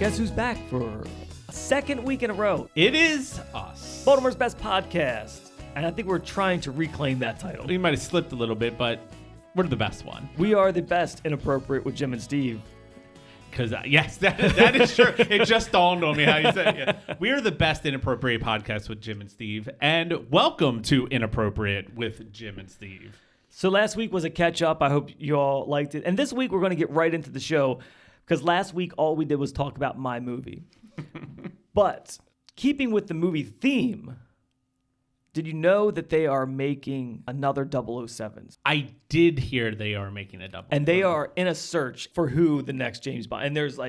Guess who's back for a second week in a row? It is us. Baltimore's best podcast. And I think we're trying to reclaim that title. We might have slipped a little bit, but we're the best one. We are the best Inappropriate with Jim and Steve. Because, yes, that is true. It just dawned on me how you said it. Yeah. We are the best Inappropriate podcast with Jim and Steve. And welcome to Inappropriate with Jim and Steve. So last week was a catch-up. I hope you all liked it. And this week we're going to get right into the show because last week all we did was talk about my movie. But keeping with the movie theme, did you know that they are making another 007s? I did hear they are making a double. And they are in a search for who the next James Bond. And there's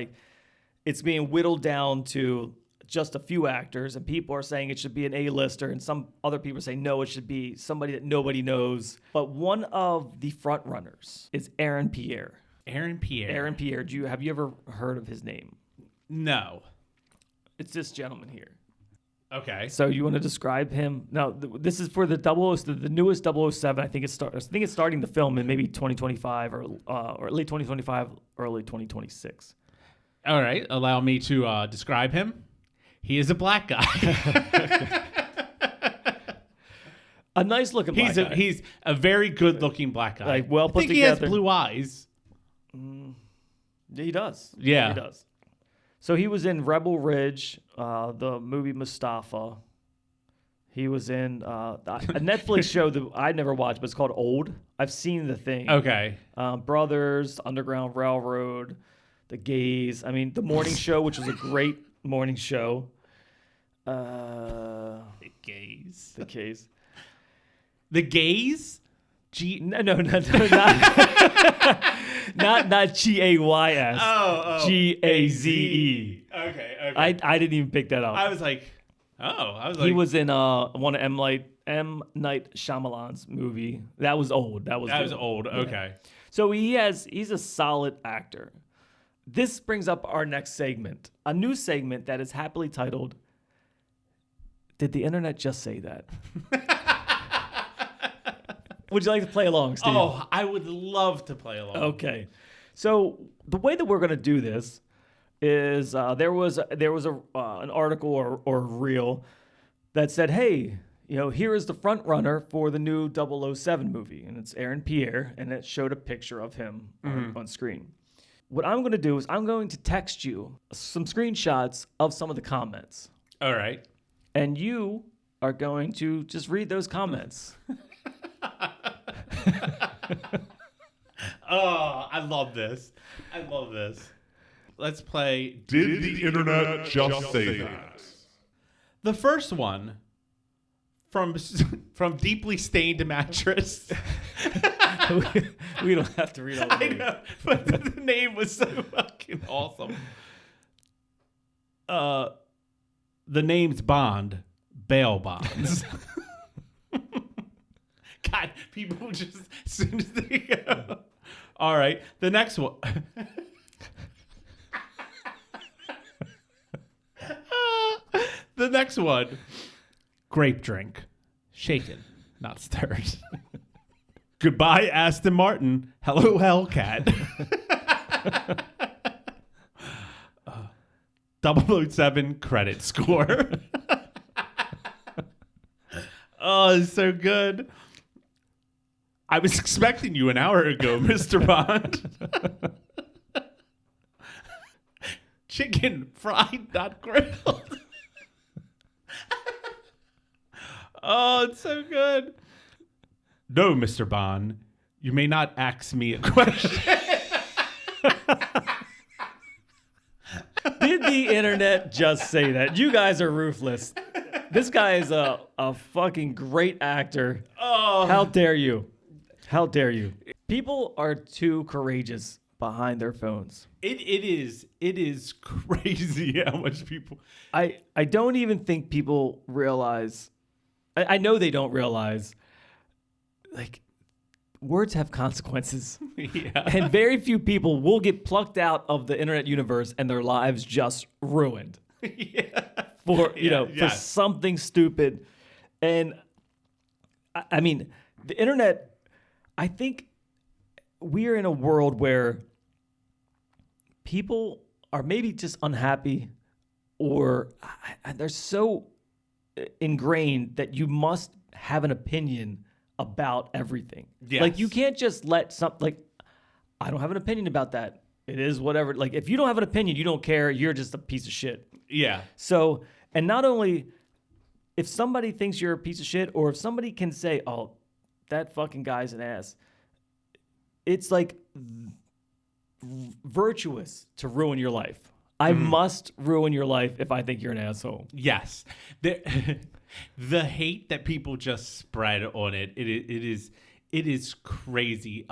it's being whittled down to just a few actors. And people are saying it should be an A-lister. And some other people say, no, it should be somebody that nobody knows. But one of the front runners is Aaron Pierre. Aaron Pierre. Aaron Pierre. Have you ever heard of his name? No. It's this gentleman here. Okay. So you want to describe him? Now, this is for the the newest 007. I think it's starting to film in maybe 2025 or late 2025, early 2026. All right. Allow me to describe him. He is a black guy. A nice looking black guy. He's a very good looking black guy. Well put together. He has blue eyes. He does. Yeah. He does. So he was in Rebel Ridge, the movie Mustafa. He was in a Netflix show that I never watched, but it's called Old. I've seen the thing. Okay. Brothers, Underground Railroad, The Gaze. I mean, The Morning Show, which was a great morning show. The Gaze. The Gaze. The Gaze? No, not not G-A-Y-S. Oh. G-A-Z-E. Okay. I didn't even pick that up. I was like, he was in one of M. Night Shyamalan's movie. That was old. That was old. Yeah. Okay. So he's a solid actor. This brings up our next segment, a new segment that is happily titled, Did the Internet Just Say That? Would you like to play along, Steve? Oh, I would love to play along. Okay. So the way that we're going to do this is there was an article or reel that said, hey, here is the front runner for the new 007 movie, and it's Aaron Pierre, and it showed a picture of him on screen. What I'm going to do is I'm going to text you some screenshots of some of the comments. All right. And you are going to just read those comments. Oh, I love this. Let's play. Did the internet just say that? The first one from Deeply Stained Mattress. We don't have to read all the I know, but the name was so fucking awesome. The name's Bond, bail bonds. God, people just as soon as they go. All right, the next one. The next one. Grape drink. Shaken, not stirred. Goodbye, Aston Martin. Hello, Hellcat. 007 credit score. Oh, it's so good. I was expecting you an hour ago, Mr. Bond. Chicken fried, not grilled. Oh, it's so good. No, Mr. Bond, you may not ask me a question. Did the internet just say that? You guys are ruthless. This guy is a fucking great actor. Oh. How dare you? How dare you? People are too courageous behind their phones. It is crazy how much people. I don't even think people realize. I know they don't realize. Like, words have consequences. Yeah. And very few people will get plucked out of the internet universe and their lives just ruined. Yeah. For for something stupid. And I mean, the internet, I think we are in a world where people are maybe just unhappy, or they're so ingrained that you must have an opinion about everything. Yes. Like you can't just let I don't have an opinion about that. It is whatever. Like if you don't have an opinion, you don't care, you're just a piece of shit. Yeah. So, and not only if somebody thinks you're a piece of shit, or if somebody can say, oh, that fucking guy's an ass, it's like virtuous to ruin your life. I must ruin your life if I think you're an asshole. Yes. The hate that people just spread on it is crazy.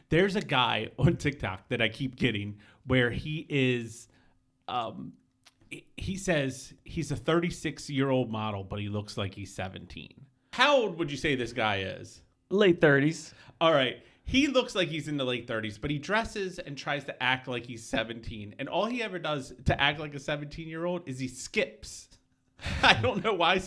There's a guy on TikTok that I keep getting where he is he says he's a 36-year-old model, but he looks like he's 17. How old would you say this guy is? Late 30s. All right. He looks like he's in the late 30s, but he dresses and tries to act like he's 17. And all he ever does to act like a 17-year-old is he skips. I don't know why.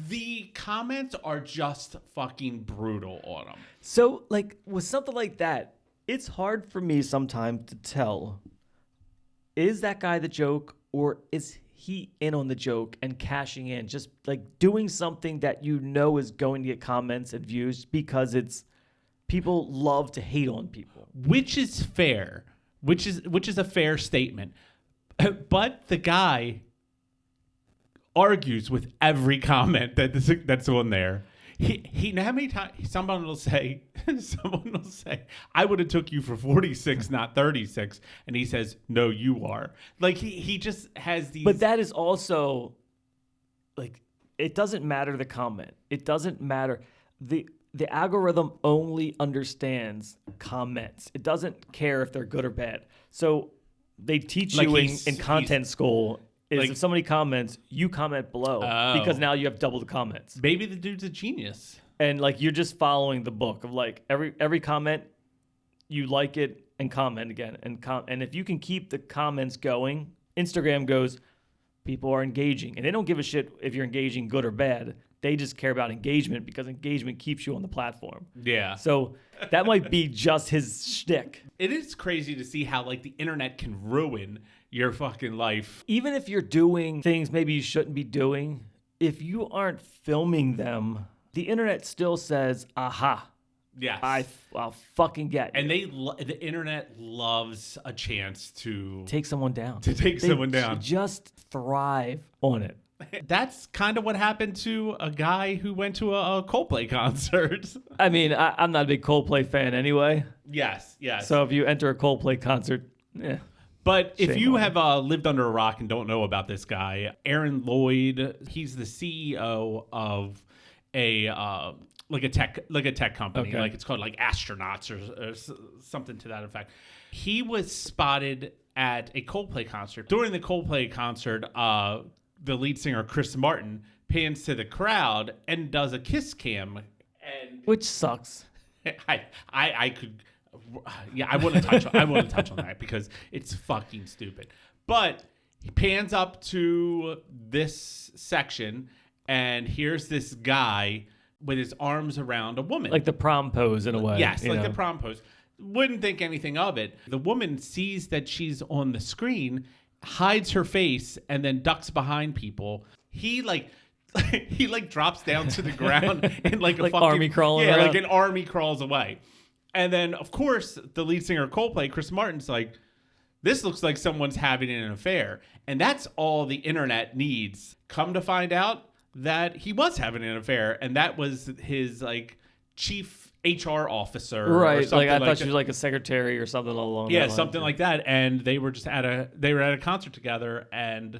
The comments are just fucking brutal on him. So, like, with something like that, it's hard for me sometimes to tell, is that guy the joke, or is he in on the joke and cashing in, just like doing something that you know is going to get comments and views because it's people love to hate on people. Which is fair. Which is a fair statement. But the guy argues with every comment that's on there. He how many times someone will say, I would have took you for 46, not 36, and he says, no, you are. Like he just has these. But that is also like, it doesn't matter the comment. It doesn't matter. The algorithm only understands comments. It doesn't care if they're good or bad. So they teach Like you in content school is like, if somebody comments, you comment below because now you have double the comments. Maybe the dude's a genius. And like you're just following the book of like every comment, you like it and comment again and if you can keep the comments going, Instagram goes, people are engaging, and they don't give a shit if you're engaging good or bad. They just care about engagement because engagement keeps you on the platform. Yeah. So that might be just his shtick. It is crazy to see how like the internet can ruin your fucking life. Even if you're doing things maybe you shouldn't be doing, if you aren't filming them, the internet still says, aha. Yes. I'll fucking get you. And the internet loves a chance to take someone down. They just thrive on it. That's kind of what happened to a guy who went to a Coldplay concert. I mean, I'm not a big Coldplay fan anyway. Yes. So if you enter a Coldplay concert, yeah. But if you have lived under a rock and don't know about this guy, Aaron Lloyd, he's the CEO of a tech company. Okay. Like it's called like Astronauts or something to that effect. He was spotted at a Coldplay concert. During the Coldplay concert, the lead singer Chris Martin pans to the crowd and does a kiss cam, and which sucks. I could. Yeah, I want to touch on that because it's fucking stupid. But he pans up to this section, and here's this guy with his arms around a woman. Like the prom pose in a way. Yes, like the prom pose. Wouldn't think anything of it. The woman sees that she's on the screen, hides her face, and then ducks behind people. He drops down to the ground and like a fucking army crawling around. like an army crawls away. And then, of course, the lead singer of Coldplay, Chris Martin's like, this looks like someone's having an affair. And that's all the internet needs. Come to find out that he was having an affair. And that was his, like, chief HR officer. Right. Or something I thought that. she was like a secretary or something along Yeah, that line. something like that. And they were just at a concert together and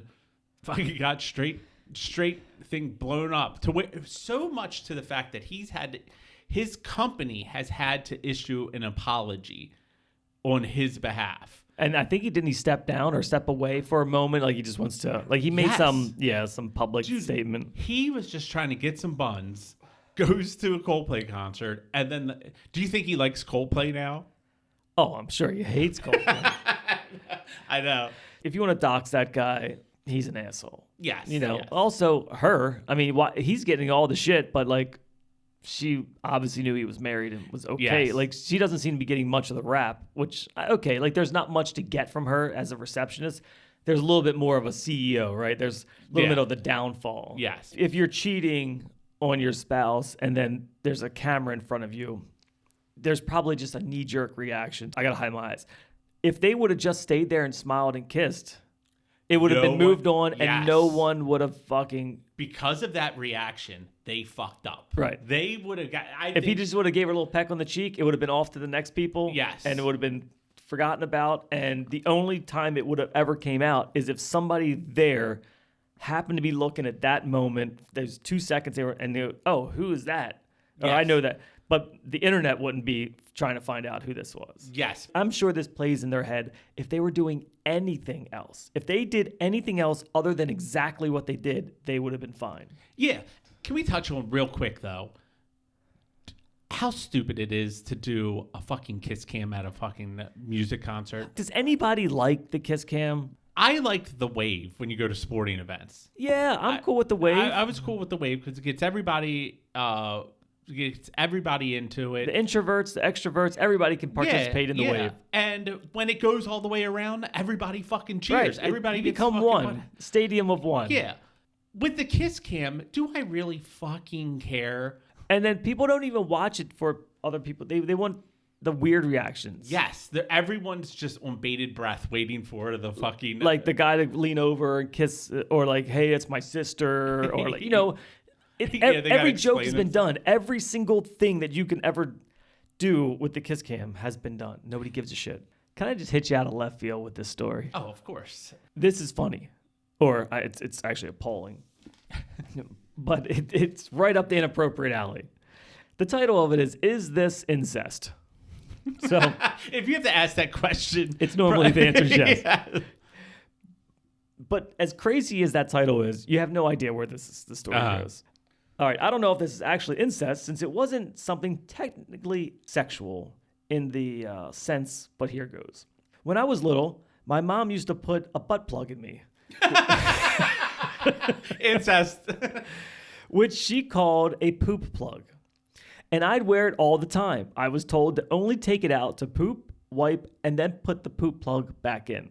fucking got straight thing blown up. So much to the fact that his company has had to issue an apology on his behalf. And I think he step down or step away for a moment. Like he just wants to, like he made some public statement. He was just trying to get some buns, goes to a Coldplay concert. And then do you think he likes Coldplay now? Oh, I'm sure he hates Coldplay. I know. If you want to dox that guy, he's an asshole. Yes. You know, yes. also her, I mean, he's getting all the shit, but like, she obviously knew he was married and was okay. Yes. Like, she doesn't seem to be getting much of the rap, which, okay, like, there's not much to get from her as a receptionist. There's a little bit more of a CEO, right? There's a little bit of the downfall. Yes. If you're cheating on your spouse and then there's a camera in front of you, there's probably just a knee-jerk reaction. I got to hide my eyes. If they would have just stayed there and smiled and kissed, it would have been moved on, and no one would have fucking... Because of that reaction, they fucked up. Right. They would have got... If he just would have gave her a little peck on the cheek, it would have been off to the next people. Yes. And it would have been forgotten about. And the only time it would have ever came out is if somebody there happened to be looking at that moment. There's 2 seconds they were, and they go, oh, who is that? Or I know that. But the internet wouldn't be trying to find out who this was. Yes. I'm sure this plays in their head. If they were doing anything else, if they did anything else other than exactly what they did, they would have been fine. Yeah. Can we touch on real quick, though, how stupid it is to do a fucking kiss cam at a fucking music concert? Does anybody like the kiss cam? I liked the wave when you go to sporting events. Yeah, I'm cool with the wave. I was cool with the wave because it gets everybody into it. The introverts, the extroverts, everybody can participate in the wave. And when it goes all the way around, everybody fucking cheers. Right. Everybody you gets become fucking one. Stadium of one. Yeah. With the kiss cam, do I really fucking care? And then people don't even watch it for other people. They want the weird reactions. Yes. Everyone's just on bated breath waiting for the fucking... Like the guy to lean over and kiss, or like, hey, it's my sister, or like, every joke has been done. Every single thing that you can ever do with the kiss cam has been done. Nobody gives a shit. Can I just hit you out of left field with this story? Oh, of course. This is funny. Or it's actually appalling. But it's right up the inappropriate alley. The title of it is this incest? So if you have to ask that question, it's normally the answer is yes. Yeah. But as crazy as that title is, you have no idea where the story goes. All right, I don't know if this is actually incest, since it wasn't something technically sexual in the sense, but here goes. When I was little, my mom used to put a butt plug in me. Incest. Which she called a poop plug. And I'd wear it all the time. I was told to only take it out to poop, wipe, and then put the poop plug back in.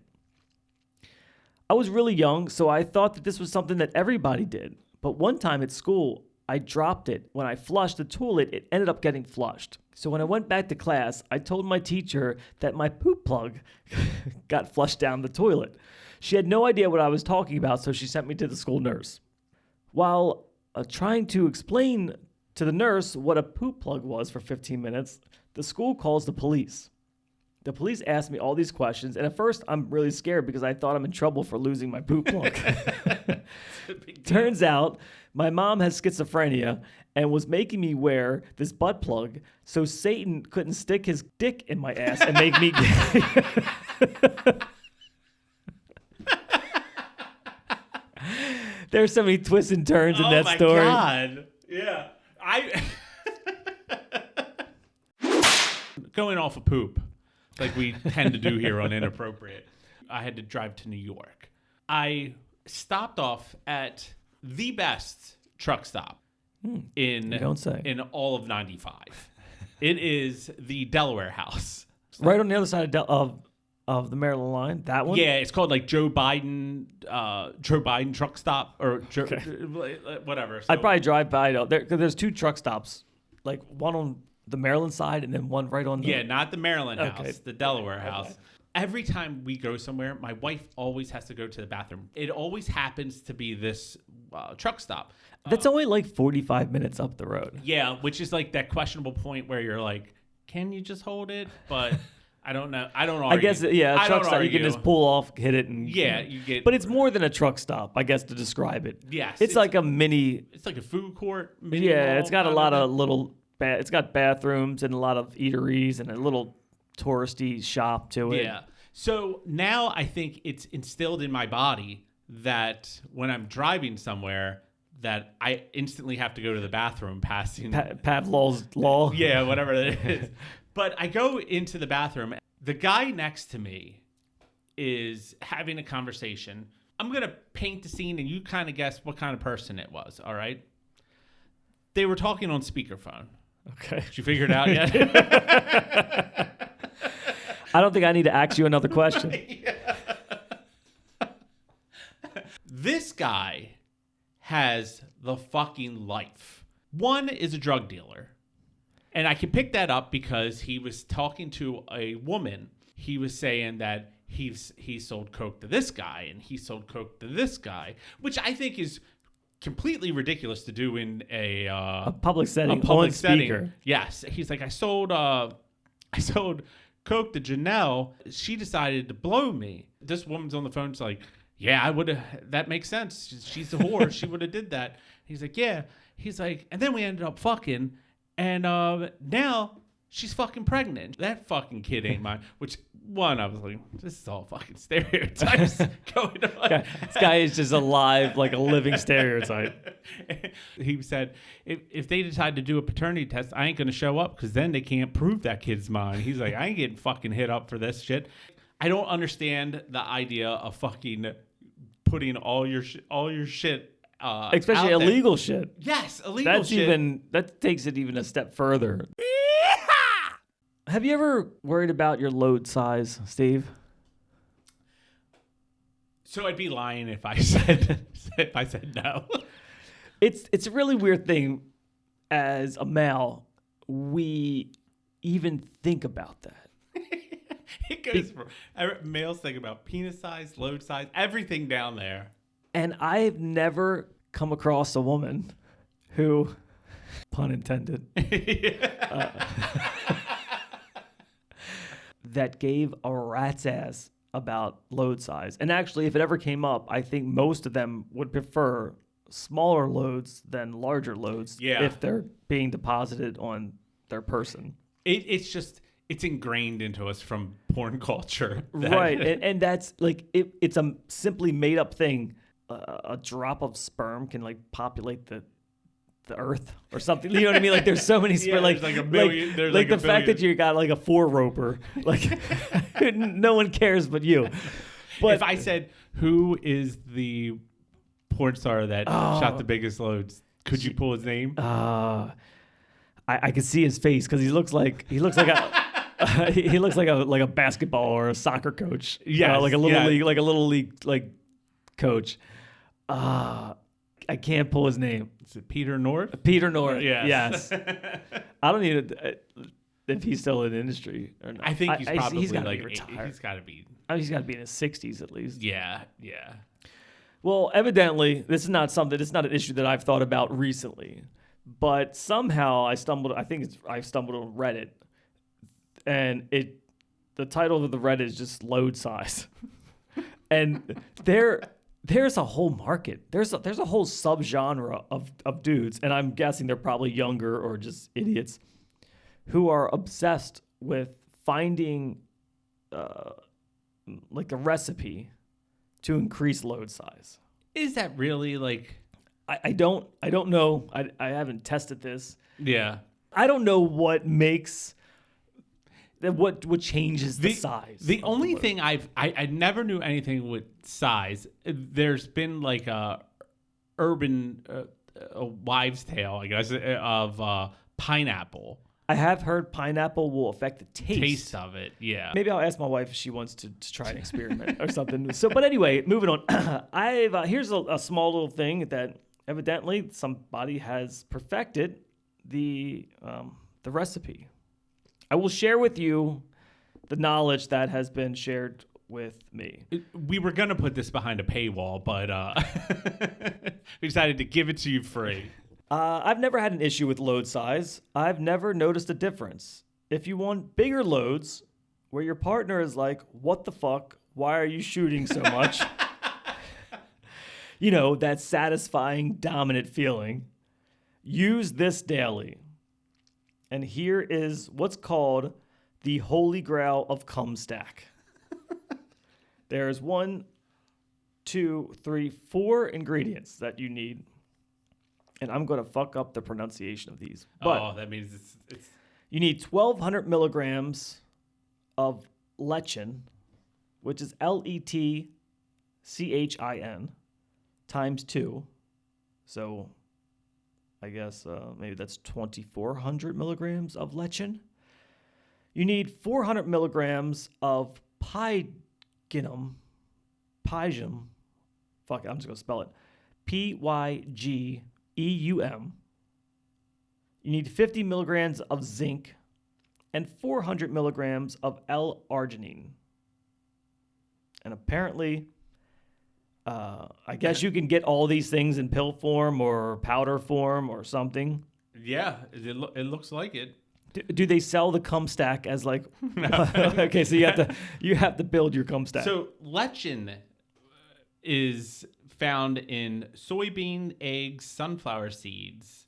I was really young, so I thought that this was something that everybody did. But one time at school, I dropped it. When I flushed the toilet, it ended up getting flushed. So when I went back to class, I told my teacher that my poop plug got flushed down the toilet. She had no idea what I was talking about, so she sent me to the school nurse. While trying to explain to the nurse what a poop plug was for 15 minutes, the school calls the police. The police asked me all these questions, and at first I'm really scared because I thought I'm in trouble for losing my poop plug. Turns out my mom has schizophrenia and was making me wear this butt plug so Satan couldn't stick his dick in my ass and make me gay. There's so many twists and turns in that story. Oh my God. Yeah. Going off of poop, like we tend to do here on Inappropriate, I had to drive to New York. I stopped off at the best truck stop in all of 95. It is the Delaware House. Right on the other side of the Maryland line, that one? Yeah, it's called like Joe Biden truck stop or whatever. So, I'd probably drive by though. There's two truck stops, like one on the Maryland side and then one right on the... Yeah, not the Maryland house, the Delaware house. Okay. Every time we go somewhere, my wife always has to go to the bathroom. It always happens to be this truck stop. That's only like 45 minutes up the road. Yeah, which is like that questionable point where you're like, can you just hold it? But I don't know. I don't argue. I guess, yeah, a truck stop, you can just pull off, hit it, and... Yeah, you get... But it's more than a truck stop, I guess, to describe it. Yes. It's like a mini... It's like a food court. Yeah, it's got a lot of little... It's got bathrooms and a lot of eateries and a little touristy shop to it. Yeah. So now I think it's instilled in my body that when I'm driving somewhere that I instantly have to go to the bathroom passing... Pavlov's law? Yeah, whatever it is. But I go into the bathroom. The guy next to me is having a conversation. I'm going to paint the scene and you kind of guess what kind of person it was, all right? They were talking on speakerphone. Okay. Did you figure it out yet? I don't think I need to ask you another question. This guy has the fucking life. One is a drug dealer. And I can pick that up because he was talking to a woman. He was saying that he sold coke to this guy and he sold coke to this guy, which I think is completely ridiculous to do in a public setting, a public on setting. speaker. Yes, he's like, I sold coke to Janelle. She decided to blow me. This woman's on the phone. She's like, yeah, I would have. That makes sense. She's a whore. She would have did that. He's like, yeah. He's like, and then we ended up fucking, and now she's fucking pregnant. That fucking kid ain't mine. Which one, I was like, this is all fucking stereotypes going on. This guy is just alive, like a living stereotype. He said, if they decide to do a paternity test, I ain't gonna show up because then they can't prove that kid's mine. He's like, I ain't getting fucking hit up for this shit. I don't understand the idea of fucking putting all your shit. Especially illegal shit. Yes, illegal shit. That takes it even a step further. Have you ever worried about your load size, Steve? So I'd be lying if I said no. It's a really weird thing. As a male, we even think about that. It goes from males think about penis size, load size, everything down there. And I've never come across a woman who, pun intended, that gave a rat's ass about load size. And actually, if it ever came up, I think most of them would prefer smaller loads than larger loads if they're being deposited on their person. It's ingrained into us from porn culture. Right. And that's like, it's a simply made up thing. A drop of sperm can like populate the earth or something. You know what I mean? Like there's so many sperm, there's like a million. There's like the fact that you got like a 4-roper, like no one cares but you. But if I said, who is the porn star that shot the biggest loads, could you pull his name? I could see his face because he looks like a basketball or a soccer coach. Yeah, like a little league coach. I can't pull his name. Is it Peter North? Peter North. Yes. I don't need if he's still in the industry or not. I think he's probably he's gotta like be retired. He's got to be. He's got to be in his 60s at least. Yeah. Well, evidently, this is not an issue that I've thought about recently, but somehow I stumbled on Reddit, and the title of the Reddit is just load size, and there's a whole market. There's a whole subgenre of dudes, and I'm guessing they're probably younger or just idiots, who are obsessed with finding like a recipe to increase load size. Is that really like? I don't know. I haven't tested this. Yeah. I don't know what makes what changes the size. The only thing I never knew anything with size. There's been like a urban a wives' tale, I guess, of pineapple. I have heard pineapple will affect the taste of it. Yeah. Maybe I'll ask my wife if she wants to try an experiment or something. So, but anyway, moving on. Here's a small little thing that evidently somebody has perfected the recipe. I will share with you the knowledge that has been shared with me. We were going to put this behind a paywall, but we decided to give it to you free. I've never had an issue with load size. I've never noticed a difference. If you want bigger loads where your partner is like, what the fuck? Why are you shooting so much? You know, that satisfying, dominant feeling. Use this daily. And here is what's called the holy grail of cum stack. There's 1, 2, 3, 4 ingredients that you need. And I'm going to fuck up the pronunciation of these. But that means it's... You need 1,200 milligrams of lecithin, which is LETCHIN, times 2. So I guess maybe that's 2,400 milligrams of lectin. You need 400 milligrams of pygeum. Fuck it, I'm just going to spell it. Pygeum. You need 50 milligrams of zinc and 400 milligrams of L-arginine. And apparently, I guess you can get all these things in pill form or powder form or something. Yeah, it looks like it. Do they sell the cum stack as like? Okay, so you have to build your cum stack. So lectin is found in soybean, eggs, sunflower seeds,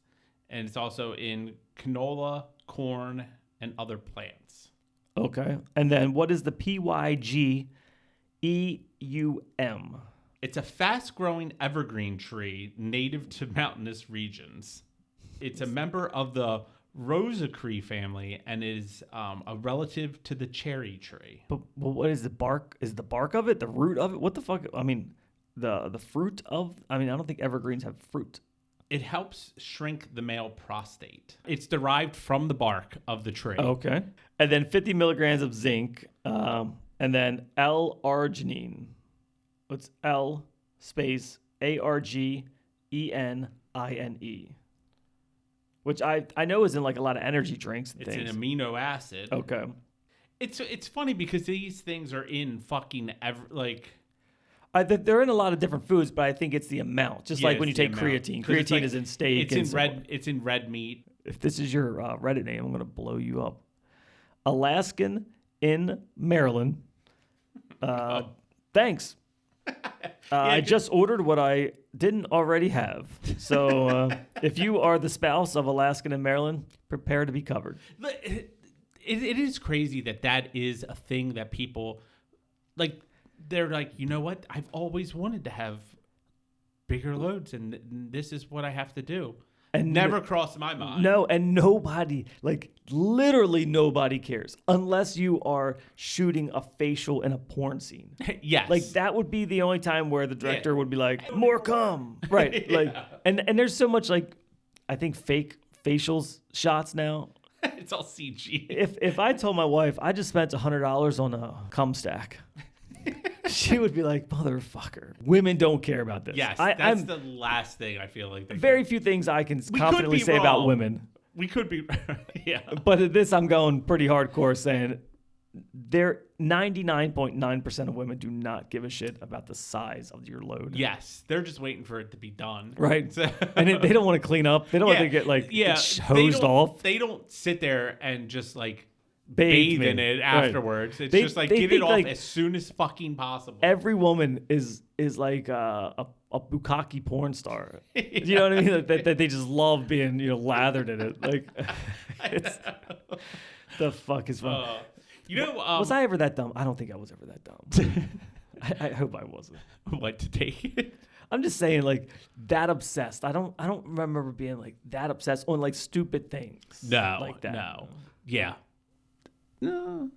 and it's also in canola, corn, and other plants. Okay, and then what is the PYGEUM? It's a fast-growing evergreen tree native to mountainous regions. It's a member of the Rosacea family and is a relative to the cherry tree. But what is the bark? Is the bark of it the root of it? What the fuck? I mean, the fruit of? I mean, I don't think evergreens have fruit. It helps shrink the male prostate. It's derived from the bark of the tree. Okay, and then 50 milligrams of zinc, and then L-arginine. What's L space ARGENINE? Which I know is in like a lot of energy drinks and It's things. an amino acid. Okay. It's funny because these things are in fucking They're in a lot of different foods, but I think it's the amount. Just like when you it's the take amount. creatine. 'Cause it's Creatine like- is in steak. It's and in so red. on. It's in red meat. If this is your Reddit name, I'm going to blow you up. Alaskan in Maryland. Thanks. I just ordered what I didn't already have. So if you are the spouse of Alaskan in Maryland, prepare to be covered. It is crazy that is a thing that people like. They're like, you know what? I've always wanted to have bigger loads, and this is what I have to do. And never crossed my mind. No, and nobody, like literally nobody cares unless you are shooting a facial in a porn scene. Yes. Like that would be the only time where the director would be like, more cum. Right. Like and there's so much like I think fake facials shots now. It's all CG. If I told my wife I just spent $100 on a cum stack, she would be like, motherfucker. Women don't care about this. Yes, I'm the last thing I feel like. very few things I can We confidently could be say about wrong. women. We could be, yeah. But at this, I'm going pretty hardcore saying 99.9% of women do not give a shit about the size of your load. Yes, they're just waiting for it to be done. Right. And they don't want to clean up. They don't want to get hosed off. They don't sit there and just like Bathe bathe in me. it Right. afterwards. It's They- just like they get it think, off like, as soon as fucking possible. Every woman is like a bukkake porn star. You know what I mean? That they just love being lathered in it. Like, it's the fuck is fun. Was I ever that dumb? I don't think I was ever that dumb. I hope I wasn't. What to take it? I'm just saying, like that obsessed. I don't remember being like that obsessed on like stupid things. No, like that. No, yeah. No.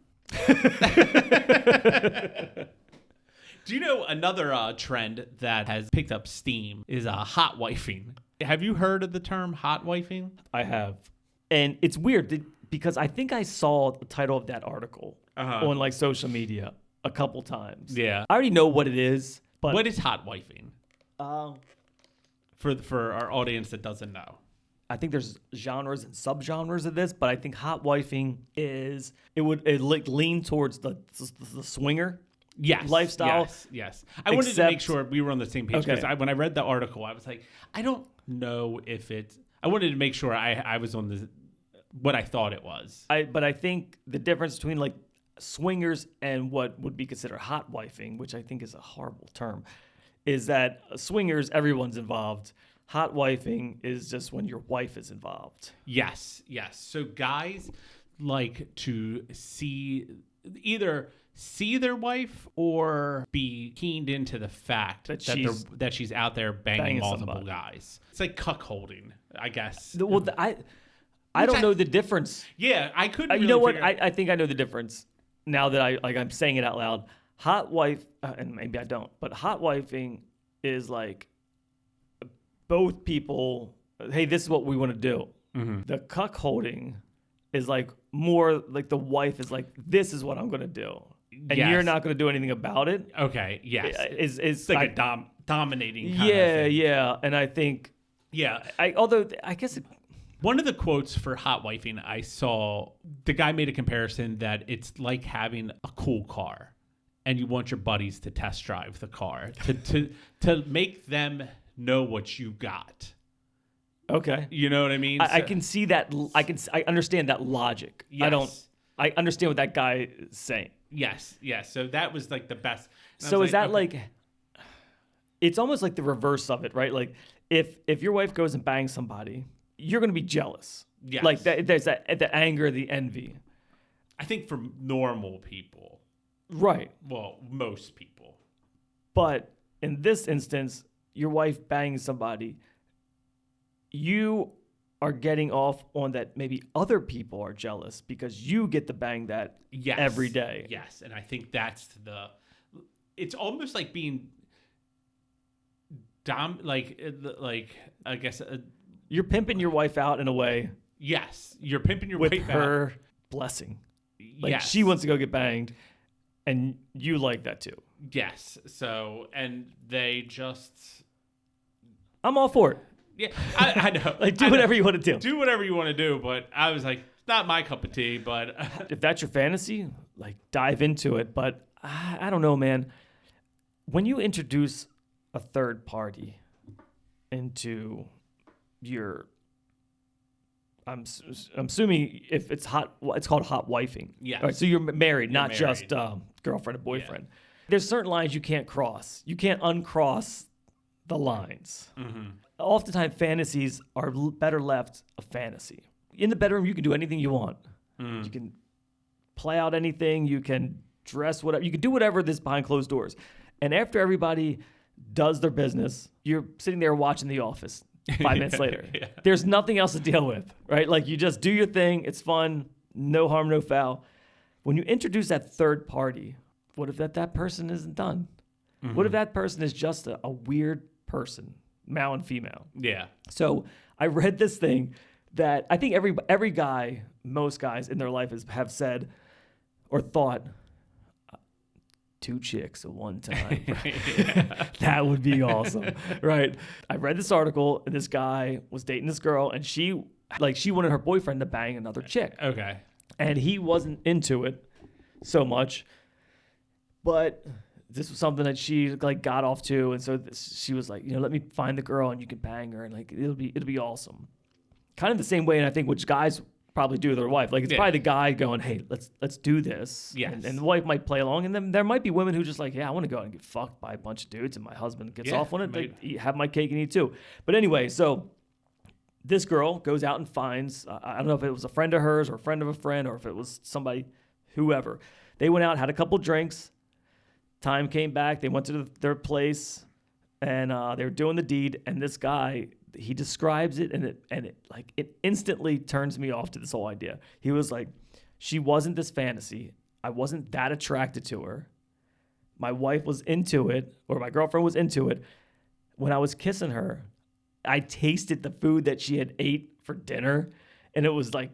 Do you know another trend that has picked up steam is hot wifing? Have you heard of the term hot wifing? I have, and it's weird because I think I saw the title of that article on like social media a couple times. Yeah. I already know what it is, but What is hot wifing? For our audience that doesn't know. I think there's genres and subgenres of this, but I think hot wifing is it like lean towards the swinger lifestyle. Yes. I wanted to make Except- sure we were on the same page because Okay. when I read the article, I was like, I don't know if it's. I wanted to make sure I was on what I thought it was. But I think the difference between like swingers and what would be considered hot wifing, which I think is a horrible term, is that swingers, everyone's involved. Hot wifing is just when your wife is involved. Yes. So guys like to either see their wife or be keened into the fact that she's out there banging multiple somebody. guys. It's like cuckolding, I guess. Well, I don't know the difference. Yeah, I couldn't. You know really what? figure- I think I know the difference now that I'm saying it out loud. Hot wife, and maybe I don't, but hot wifing is like both people hey, this is what we want to do. The cuckolding is like more like the wife is like, this is what I'm going to do. And Yes. you're not going to do anything about it. Okay. Yes. It's It's like a dominating kind of yeah, thing. yeah. And I think, Yeah. although I guess One of the quotes for hot wifing I saw, the guy made a comparison that it's like having a cool car and you want your buddies to test drive the car to make them know what you got. okay. You know what I mean? I can see that. I understand that logic. Yes. I understand what that guy is saying. Yes. So that was like the best. And I So was is that okay. like, it's almost like the reverse of it, right? Like if your wife goes and bangs somebody, you're going to be jealous. Yes. Like there's the anger, the envy. I think for normal people, Right. well, most people. But in this instance, your wife bangs somebody, you are getting off on that maybe other people are jealous because you get to bang that Yes. every day. Yes, and I think that's it's almost like being like I guess You're pimping your wife out in a way yes, you're pimping your with wife out. her blessing. Like Yes. she wants to go get banged, and you like that too. Yes. So and they just I'm all for it. yeah, I know. Like do I know. whatever you want to do. Do whatever you want to do, but I was like, it's not my cup of tea, but If that's your fantasy, like dive into it. But I don't know, man. When you introduce a third party into your, I'm assuming if it's it's called hot wifing. Yes. All right, so you're married, not married. just girlfriend and boyfriend. There's certain lines you can't cross. You can't uncross the lines. Oftentimes, fantasies are better left a fantasy. In the bedroom, you can do anything you want. You can play out anything. You can dress whatever. You can do whatever this behind closed doors. And after everybody does their business, you're sitting there watching The Office 5 minutes later. Yeah. There's nothing else to deal with, right? Like you just do your thing. It's fun. No harm, no foul. When you introduce that third party, what if that person isn't done? What if that person is just a weird person, male and female? yeah. So I read this thing that I think every guy, most guys in their life have said or thought, 2 chicks at one time. That would be awesome, right? I read this article, and this guy was dating this girl, and she wanted her boyfriend to bang another chick, Okay. and he wasn't into it so much, but this was something that she like got off to, and so she was like, let me find the girl, and you can bang her, and like it'll be awesome. Kind of the same way, and I think which guys probably do with their wife. Like it's Yeah. probably the guy going, "Hey, let's do this." Yes. And the wife might play along, and then there might be women who just like, "Yeah, I want to go out and get fucked by a bunch of dudes," and my husband gets Yeah, off on it. might- They have my cake and eat too. But anyway, so this girl goes out and finds, I don't know if it was a friend of hers or a friend of a friend or if it was somebody, whoever. They went out, had a couple drinks. Time came back. They went to their place, and they were doing the deed. And this guy, he describes it, and it instantly turns me off to this whole idea. He was like, she wasn't this fantasy. I wasn't that attracted to her. My wife was into it, or my girlfriend was into it. When I was kissing her, I tasted the food that she had ate for dinner, and it was like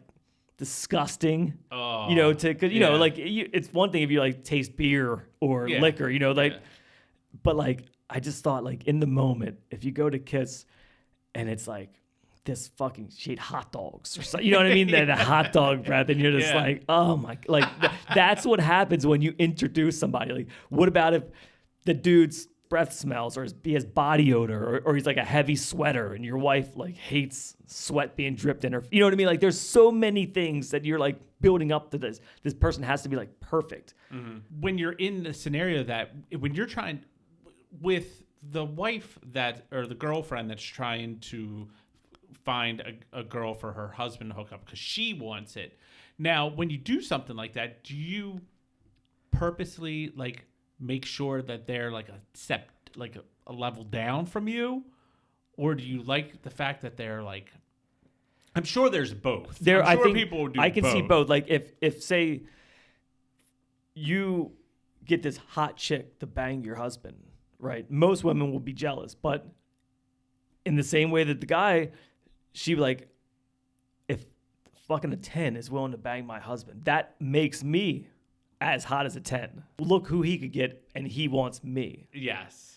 disgusting. Oh, Cause yeah. it's one thing if you like taste beer or Yeah. liquor, Yeah. but like I just thought like in the moment, if you go to kiss and it's like this fucking, she ate hot dogs or something, you know what I mean? The hot dog breath, and you're just Yeah. like, oh my, that's what happens when you introduce somebody. Like, what about if the dude's breath smells, or he has body odor, or he's like a heavy sweater, and your wife like hates sweat being dripped in her, you know what I mean? Like there's so many things that you're like building up to this person has to be like perfect. When you're in the scenario that when you're trying with the wife or the girlfriend that's trying to find a girl for her husband to hook up because she wants it. Now, when you do something like that, do you purposely like make sure that they're like a level down from you, or do you like the fact that they're like? I'm sure there's both. I'm I sure think people do I can see both. both. Like if say you get this hot chick to bang your husband, right? Most women will be jealous, but in the same way that the guy, she'd be like, if fucking a 10 is willing to bang my husband, that makes me as hot as a 10. Look who he could get, and he wants me. Yes.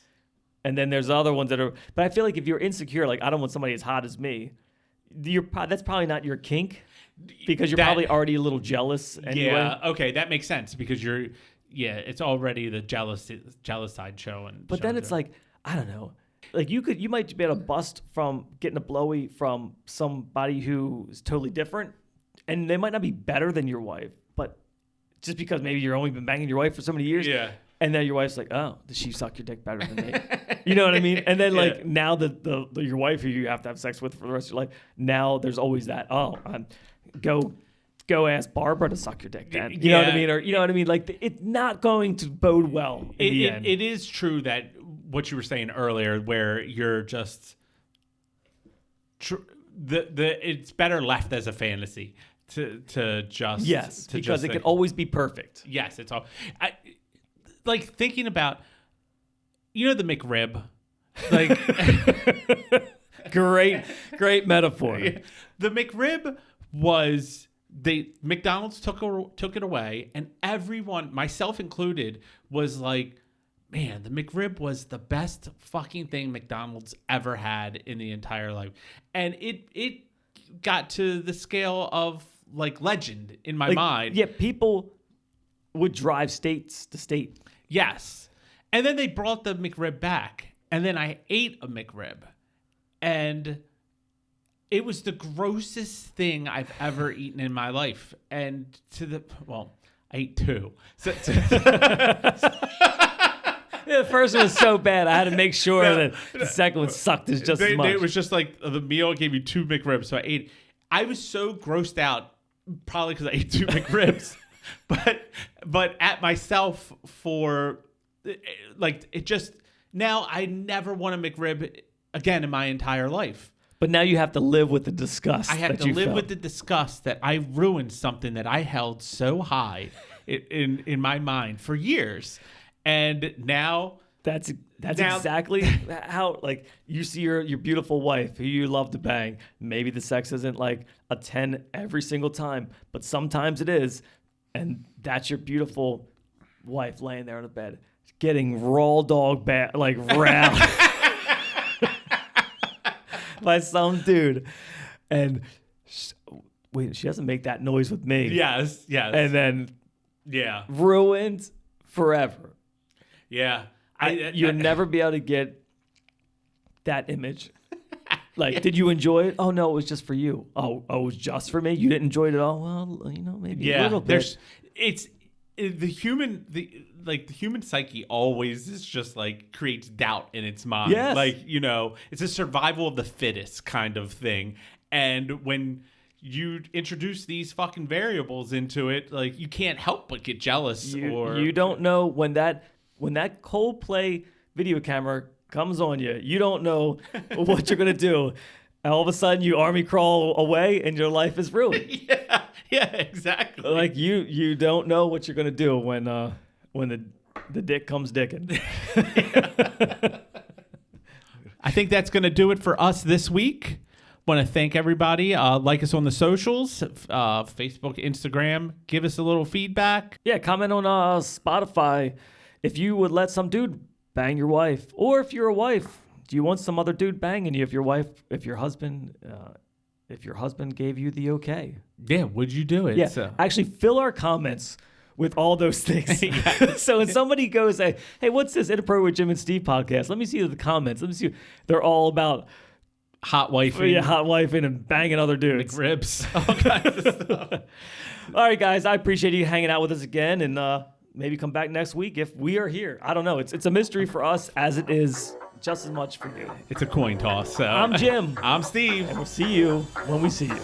And then there's other ones that are, but I feel like if you're insecure, like I don't want somebody as hot as me, that's probably not your kink, because you're probably already a little jealous anyway. Yeah, okay, that makes sense because it's already the jealous side showing. But then it's like, I don't know. Like you might be able to bust from getting a blowy from somebody who is totally different, and they might not be better than your wife, but just because maybe you've only been banging your wife for so many years. Yeah. And then your wife's like, oh, does she suck your dick better than me? You know what I mean? And then like now the your wife who you have to have sex with for the rest of your life, now there's always that, go ask Barbara to suck your dick then. You know what I mean? Or you know what I mean? Like it's not going to bode well in the end. It is true that what you were saying earlier, where you're just it's better left as a fantasy to just because it can always be perfect. Yes, it's all. Like thinking about, the McRib, like great metaphor. The McRib was McDonald's took it away, and everyone, myself included, was like, man, the McRib was the best fucking thing McDonald's ever had in the entire life, and it got to the scale of like legend in my mind. Yeah, people would drive states to state. Yes. And then they brought the McRib back. And then I ate a McRib. And it was the grossest thing I've ever eaten in my life. And I ate two. The first one was so bad, I had to make sure that the second one sucked as much. It was just like the meal gave you two McRibs. So I ate. I was so grossed out, probably because I ate two McRibs. But at myself for like it just now I never want a McRib again in my entire life. But now you have to live with the disgust. I have to live with the disgust that I ruined something that I held so high in my mind for years, and now that's exactly how, like, you see your beautiful wife who you love to bang. Maybe the sex isn't like a 10 every single time, but sometimes it is. And that's your beautiful wife laying there on the bed, getting raw dog round by some dude. And she doesn't make that noise with me. Yes. And then ruined forever. Yeah. You'll never be able to get that image. Like, did you enjoy it? Oh, no, it was just for you. Oh, it was just for me? You didn't enjoy it at all? Well, maybe a little bit. The human psyche always is just like creates doubt in its mind. Yes. Like, it's a survival of the fittest kind of thing. And when you introduce these fucking variables into it, like, you can't help but get jealous. You don't know when that Coldplay video camera comes on you. You don't know what you're going to do. All of a sudden, you army crawl away and your life is ruined. Yeah, exactly. Like, you don't know what you're going to do when the dick comes dicking. I think that's going to do it for us this week. Want to thank everybody. Like us on the socials, Facebook, Instagram. Give us a little feedback. Yeah, comment on Spotify if you would let some dude bang your wife, or if you're a wife, do you want some other dude banging you? If your husband gave you the okay. Yeah, would you do it? Yeah, actually fill our comments with all those things. So when somebody goes, hey, what's this Inappropriate with Jim and Steve podcast? Let me see the comments. Let me see. They're all about hot wifing. Yeah, hot wifing and banging other dudes. McRibs. All kinds of stuff. All right, guys, I appreciate you hanging out with us again, and maybe come back next week if we are here. I don't know. It's a mystery for us as it is just as much for you. It's a coin toss. So. I'm Jim. I'm Steve. And we'll see you when we see you.